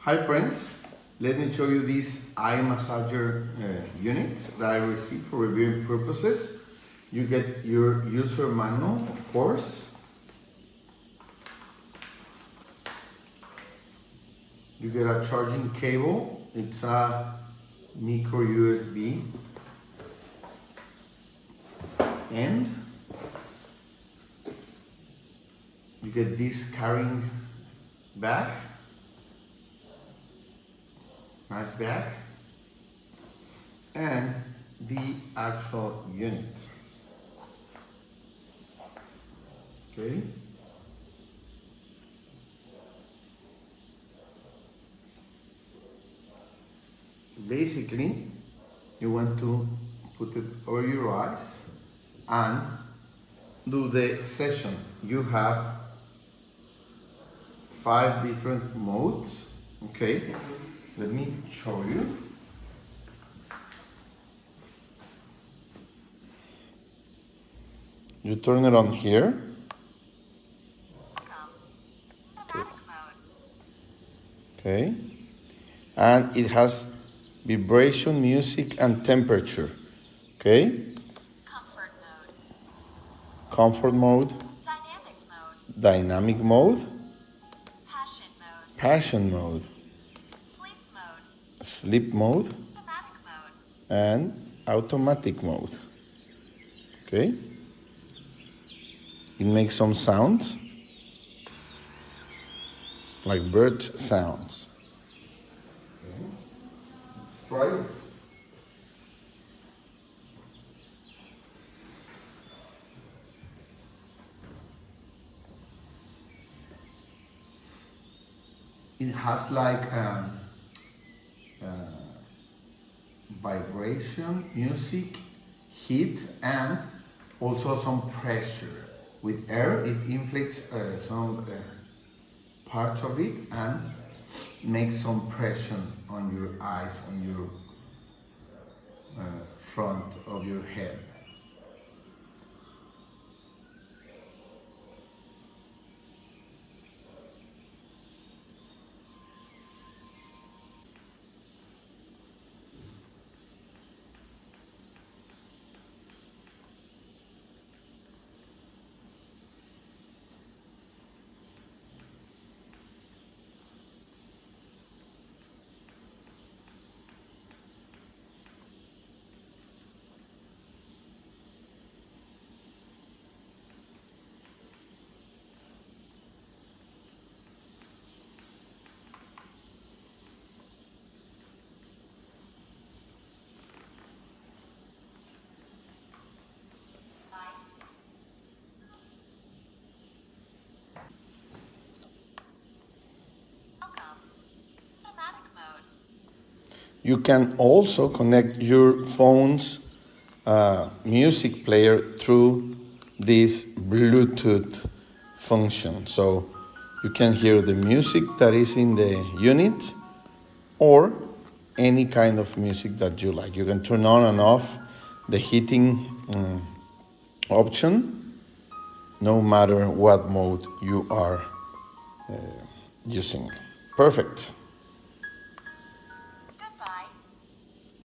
Hi friends, let me show you this eye massager unit that I received for reviewing purposes. You get your user manual, of course. You get a charging cable. It's a micro USB. And you get this carrying bag. Nice bag. And the actual unit. Okay. Basically, you want to put it over your eyes and do the session. You have 5 different modes. Okay, let me show you. You turn it on here. Okay, and it has vibration, music, and temperature. Okay. Comfort mode. Dynamic mode. Passion mode. Sleep mode. And automatic mode. Okay. It makes some sounds, like bird sounds. Okay. Let's try it. It has like vibration, music, heat, and also some pressure. With air, it inflates some parts of it and makes some pressure on your eyes, on your front of your head. You can also connect your phone's music player through this Bluetooth function. So you can hear the music that is in the unit or any kind of music that you like. You can turn on and off the heating option no matter what mode you are using. Perfect.